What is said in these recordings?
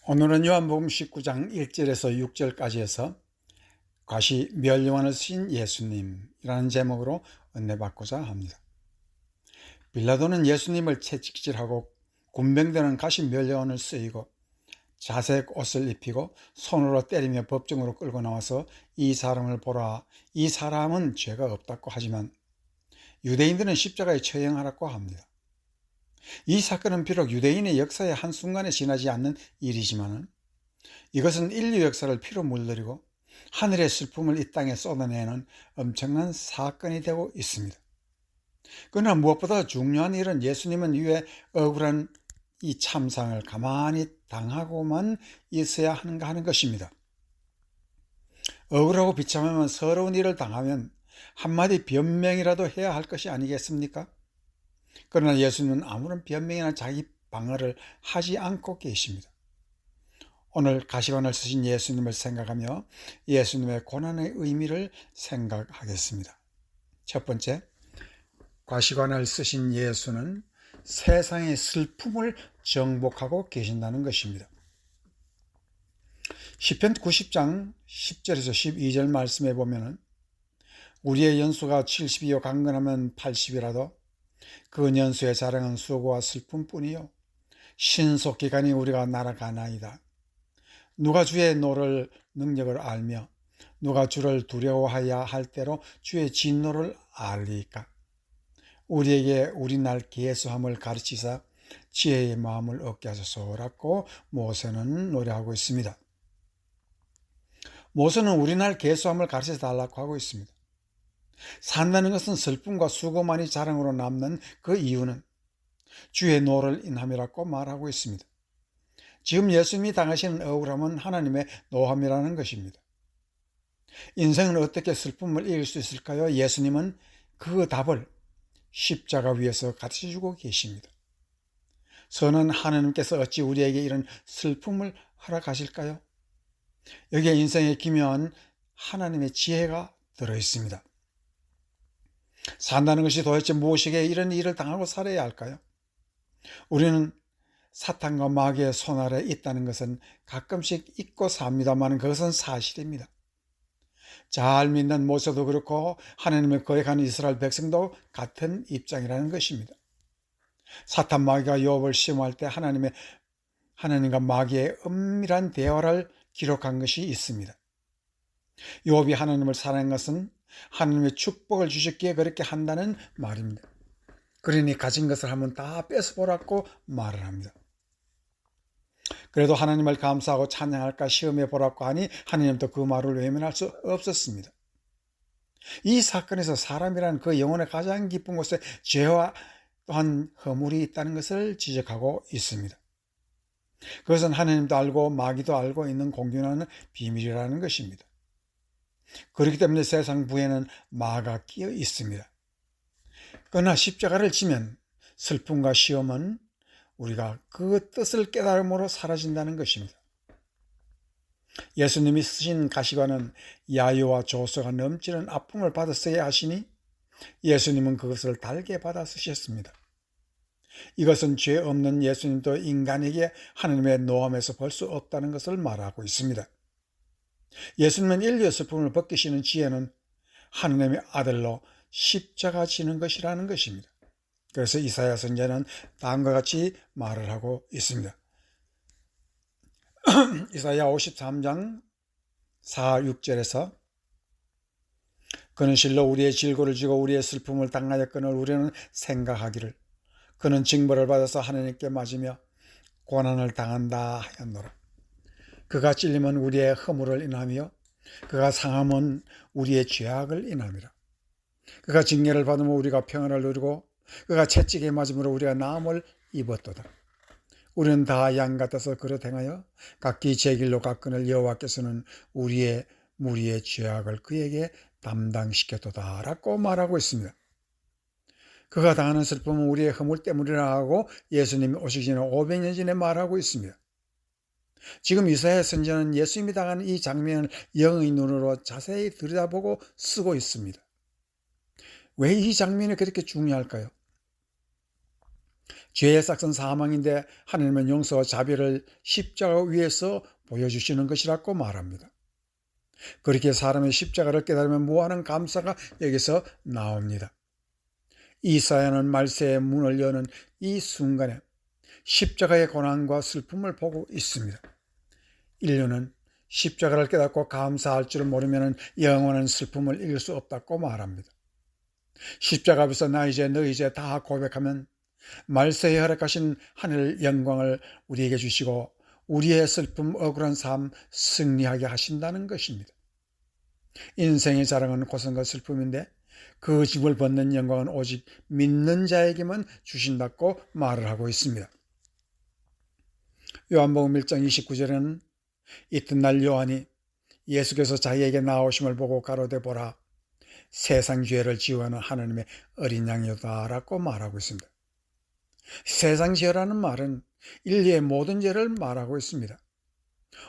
오늘은 요한복음 19장 1절에서 6절까지 해서 과시 멸류관을 쓰신 예수님이라는 제목으로 은혜받고자 합니다. 빌라도는 예수님을 채찍질하고 군병들은 가시 멸류관을 쓰이고 자색 옷을 입히고 손으로 때리며 법정으로 끌고 나와서 이 사람을 보라, 이 사람은 죄가 없다고 하지만 유대인들은 십자가에 처형하라고 합니다. 이 사건은 비록 유대인의 역사의 한순간에 지나지 않는 일이지만 이것은 인류 역사를 피로 물들이고 하늘의 슬픔을 이 땅에 쏟아내는 엄청난 사건이 되고 있습니다. 그러나 무엇보다 중요한 일은 예수님은 왜 억울한 이 참상을 가만히 당하고만 있어야 하는가 하는 것입니다. 억울하고 비참하면 서러운 일을 당하면 한마디 변명이라도 해야 할 것이 아니겠습니까? 그러나 예수님은 아무런 변명이나 자기 방어를 하지 않고 계십니다. 오늘 가시관을 쓰신 예수님을 생각하며 예수님의 고난의 의미를 생각하겠습니다. 첫 번째, 가시관을 쓰신 예수는 세상의 슬픔을 정복하고 계신다는 것입니다. 시편 90장 10절에서 12절 말씀에 보면 우리의 연수가 70이요 강건하면 80이라도 그 연수의 자랑은 수고와 슬픔뿐이요 신속기간이 우리가 날아가나이다. 누가 주의 노를 능력을 알며 누가 주를 두려워하야 할 때로 주의 진노를 알리까. 우리에게 우리날 계수함을 가르치사 지혜의 마음을 얻게 하소서라고 모세는 노래하고 있습니다. 모세는 우리날 계수함을 가르쳐 달라고 하고 있습니다. 산다는 것은 슬픔과 수고만이 자랑으로 남는 그 이유는 주의 노를 인함이라고 말하고 있습니다. 지금 예수님이 당하시는 억울함은 하나님의 노함이라는 것입니다. 인생은 어떻게 슬픔을 이길 수 있을까요? 예수님은 그 답을 십자가 위에서 가르쳐주고 계십니다. 선한 하나님께서 어찌 우리에게 이런 슬픔을 허락하실까요? 여기에 인생의 기묘한 하나님의 지혜가 들어있습니다. 산다는 것이 도대체 무엇이기에 이런 일을 당하고 살아야 할까요? 우리는 사탄과 마귀의 손 아래 있다는 것은 가끔씩 잊고 삽니다만 그것은 사실입니다. 잘 믿는 모세도 그렇고 하나님의 거역하는 이스라엘 백성도 같은 입장이라는 것입니다. 사탄 마귀가 욥을 시험할 때 하나님과 마귀의 은밀한 대화를 기록한 것이 있습니다. 욥이 하나님을 사랑한 것은 하나님의 축복을 주셨기에 그렇게 한다는 말입니다. 그러니 가진 것을 한번 다 뺏어보라고 말을 합니다. 그래도 하나님을 감사하고 찬양할까 시험해 보라고 하니 하나님도 그 말을 외면할 수 없었습니다. 이 사건에서 사람이란 그 영혼의 가장 깊은 곳에 죄와 또한 허물이 있다는 것을 지적하고 있습니다. 그것은 하나님도 알고 마귀도 알고 있는 공존하는 비밀이라는 것입니다. 그렇기 때문에 세상 부에는 마가 끼어 있습니다. 그러나 십자가를 지면 슬픔과 시험은 우리가 그 뜻을 깨달음으로 사라진다는 것입니다. 예수님이 쓰신 가시관은 야유와 조소가 넘치는 아픔을 받았어야 하시니 예수님은 그것을 달게 받아 쓰셨습니다. 이것은 죄 없는 예수님도 인간에게 하나님의 노함에서 볼 수 없다는 것을 말하고 있습니다. 예수님은 인류의 슬픔을 벗기시는 지혜는 하나님의 아들로 십자가 지는 것이라는 것입니다. 그래서 이사야 선지자는 다음과 같이 말을 하고 있습니다. 이사야 53장 4, 6절에서 그는 실로 우리의 질고를 지고 우리의 슬픔을 당하였거늘 우리는 생각하기를 그는 징벌을 받아서 하나님께 맞으며 고난을 당한다 하였노라. 그가 찔림은 우리의 허물을 인하며 그가 상함은 우리의 죄악을 인함이라. 그가 징계를 받으면 우리가 평안을 누리고 그가 채찍에 맞음으로 우리가 나음을 입었도다. 우리는 다 양 같아서 그릇 행하여 각기 제 길로 갔거늘 여호와께서는 우리의 무리의 죄악을 그에게 담당시켰도다 라고 말하고 있습니다. 그가 당하는 슬픔은 우리의 허물 때문이라 하고 예수님이 오시기 전에 500년 전에 말하고 있습니다. 지금 이사야 선지자는 예수님이 당하는 이 장면을 영의 눈으로 자세히 들여다보고 쓰고 있습니다. 왜 이 장면이 그렇게 중요할까요? 죄의 싹은 사망인데 하나님은 용서와 자비를 십자가 위에서 보여주시는 것이라고 말합니다. 그렇게 사람의 십자가를 깨달으면 무한한 감사가 여기서 나옵니다. 이사야는 말세의 문을 여는 이 순간에 십자가의 고난과 슬픔을 보고 있습니다. 인류는 십자가를 깨닫고 감사할 줄을 모르면 영원한 슬픔을 이길 수 없다고 말합니다. 십자가 앞에서 나 이제 너 이제 다 고백하면 말세에 허락하신 하늘 영광을 우리에게 주시고 우리의 슬픔 억울한 삶 승리하게 하신다는 것입니다. 인생의 자랑은 고생과 슬픔인데 그 짐을 벗는 영광은 오직 믿는 자에게만 주신다고 말을 하고 있습니다. 요한복음 1장 29절에는 이튿날 요한이 예수께서 자기에게 나오심을 보고 가로되 보라 세상 죄를 지우하는 하나님의 어린 양이다 라고 말하고 있습니다. 세상 죄라는 말은 인류의 모든 죄를 말하고 있습니다.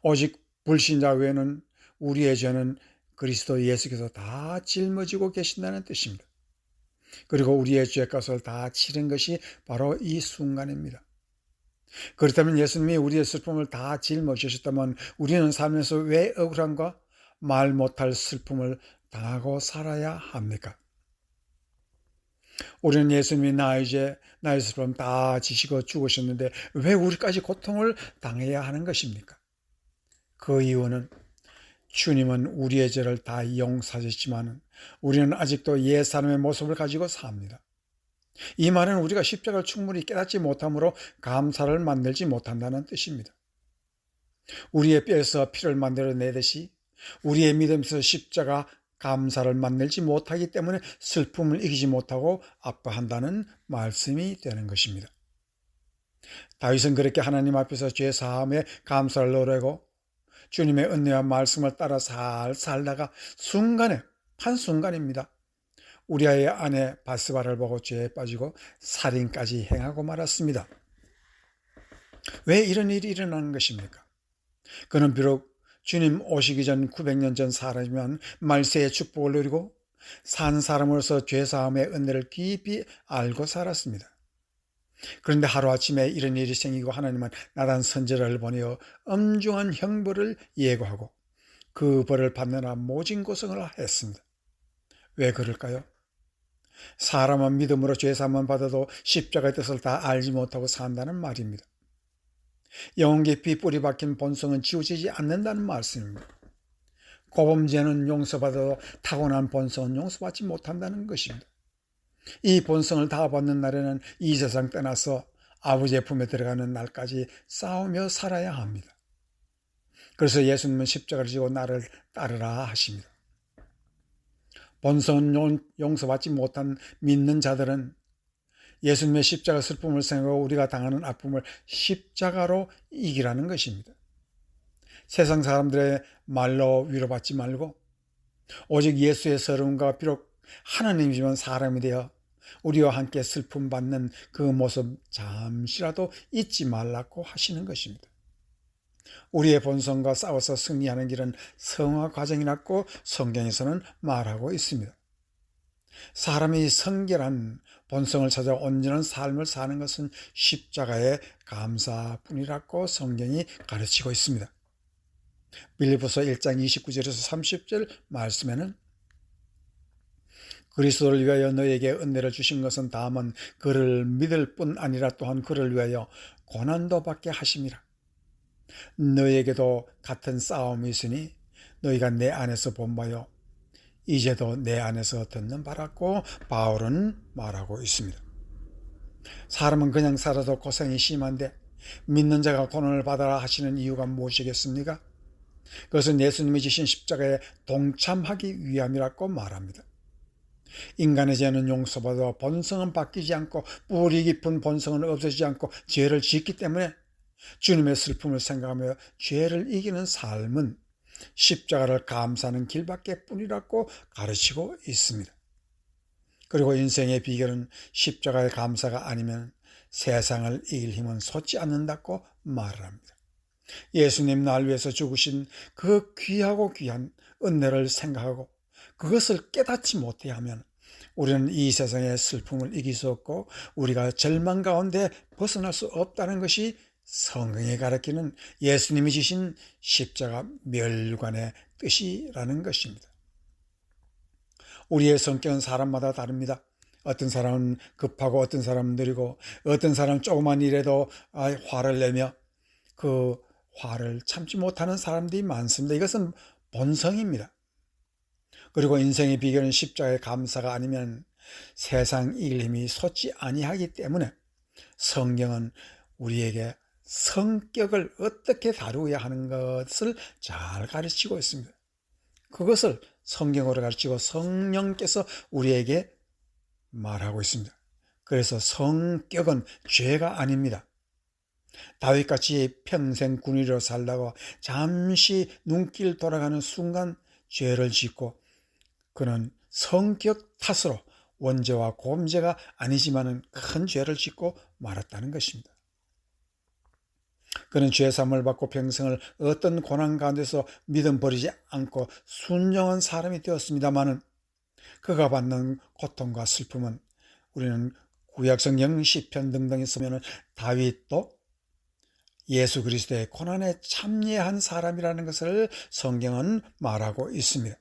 오직 불신자 외에는 우리의 죄는 그리스도 예수께서 다 짊어지고 계신다는 뜻입니다. 그리고 우리의 죄값을 다 치른 것이 바로 이 순간입니다. 그렇다면 예수님이 우리의 슬픔을 다 짊어지셨다면 우리는 삶에서 왜 억울함과 말 못할 슬픔을 당하고 살아야 합니까? 우리는 예수님이 나의 슬픔 다 지시고 죽으셨는데 왜 우리까지 고통을 당해야 하는 것입니까? 그 이유는 주님은 우리의 죄를 다 용서하셨지만 우리는 아직도 옛 사람의 모습을 가지고 삽니다. 이 말은 우리가 십자가를 충분히 깨닫지 못함으로 감사를 만들지 못한다는 뜻입니다. 우리의 뼈에서 피를 만들어내듯이 우리의 믿음에서 십자가 감사를 만들지 못하기 때문에 슬픔을 이기지 못하고 아파한다는 말씀이 되는 것입니다. 다윗은 그렇게 하나님 앞에서 죄 사함에 감사를 노래하고 주님의 은혜와 말씀을 따라 살다가 한순간입니다. 우리아의 아내 바스바를 보고 죄에 빠지고 살인까지 행하고 말았습니다. 왜 이런 일이 일어나는 것입니까? 그는 비록 주님 오시기 전 900년 전 사람이면 말세의 축복을 누리고 산 사람으로서 죄사함의 은혜를 깊이 알고 살았습니다. 그런데 하루아침에 이런 일이 생기고 하나님은 나단 선지자를 보내어 엄중한 형벌을 예고하고 그 벌을 받느라 모진 고생을 했습니다. 왜 그럴까요? 사람은 믿음으로 죄사함을 받아도 십자가의 뜻을 다 알지 못하고 산다는 말입니다. 영혼 깊이 뿌리 박힌 본성은 지워지지 않는다는 말씀입니다. 고범죄는 용서받아도 타고난 본성은 용서받지 못한다는 것입니다. 이 본성을 다 받는 날에는 이 세상 떠나서 아버지의 품에 들어가는 날까지 싸우며 살아야 합니다. 그래서 예수님은 십자가를 지고 나를 따르라 하십니다. 본성은 용서받지 못한 믿는 자들은 예수님의 십자가 슬픔을 생각하고 우리가 당하는 아픔을 십자가로 이기라는 것입니다. 세상 사람들의 말로 위로받지 말고 오직 예수의 서러움과 비록 하나님이지만 사람이 되어 우리와 함께 슬픔 받는 그 모습 잠시라도 잊지 말라고 하시는 것입니다. 우리의 본성과 싸워서 승리하는 길은 성화 과정이라고 성경에서는 말하고 있습니다. 사람이 성결한 본성을 찾아 온전한 삶을 사는 것은 십자가의 감사뿐이라고 성경이 가르치고 있습니다. 빌립보서 1장 29절에서 30절 말씀에는 그리스도를 위하여 너에게 은혜를 주신 것은 다만 그를 믿을 뿐 아니라 또한 그를 위하여 고난도 받게 하심이라. 너에게도 같은 싸움이 있으니 너희가 내 안에서 본 바요 이제도 내 안에서 듣는 바라고 바울은 말하고 있습니다. 사람은 그냥 살아도 고생이 심한데 믿는 자가 고난을 받아라 하시는 이유가 무엇이겠습니까? 그것은 예수님이 지신 십자가에 동참하기 위함이라고 말합니다. 인간의 죄는 용서받아 본성은 바뀌지 않고 뿌리 깊은 본성은 없어지지 않고 죄를 짓기 때문에 주님의 슬픔을 생각하며 죄를 이기는 삶은 십자가를 감사하는 길밖에 뿐이라고 가르치고 있습니다. 그리고 인생의 비결은 십자가의 감사가 아니면 세상을 이길 힘은 솟지 않는다고 말을 합니다. 예수님 날 위해서 죽으신 그 귀하고 귀한 은혜를 생각하고 그것을 깨닫지 못해 하면 우리는 이 세상의 슬픔을 이길 수 없고 우리가 절망 가운데 벗어날 수 없다는 것이 성경에 가르치는 예수님이 지신 십자가 멸관의 뜻이라는 것입니다. 우리의 성격은 사람마다 다릅니다. 어떤 사람은 급하고 어떤 사람은 느리고 어떤 사람은 조그만 일에도 화를 내며 그 화를 참지 못하는 사람들이 많습니다. 이것은 본성입니다. 그리고 인생의 비결은 십자가의 감사가 아니면 세상 이길 힘이 솟지 아니하기 때문에 성경은 우리에게 성격을 어떻게 다루어야 하는 것을 잘 가르치고 있습니다. 그것을 성경으로 가르치고 성령께서 우리에게 말하고 있습니다. 그래서 성격은 죄가 아닙니다. 다윗같이 평생 군인으로 살다가 잠시 눈길 돌아가는 순간 죄를 짓고 그는 성격 탓으로 원죄와 곰죄가 아니지만은 큰 죄를 짓고 말았다는 것입니다. 그는 죄사함을 받고 평생을 어떤 고난 가운데서 믿음 버리지 않고 순종한 사람이 되었습니다마는 그가 받는 고통과 슬픔은 우리는 구약성경 시편 등등에서 보면 다윗도 예수 그리스도의 고난에 참여한 사람이라는 것을 성경은 말하고 있습니다.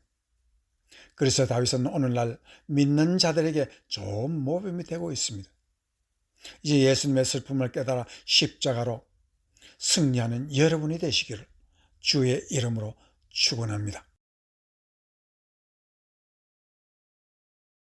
그래서 다윗은 오늘날 믿는 자들에게 좋은 모범이 되고 있습니다. 이제 예수님의 슬픔을 깨달아 십자가로 승리하는 여러분이 되시기를 주의 이름으로 축원합니다.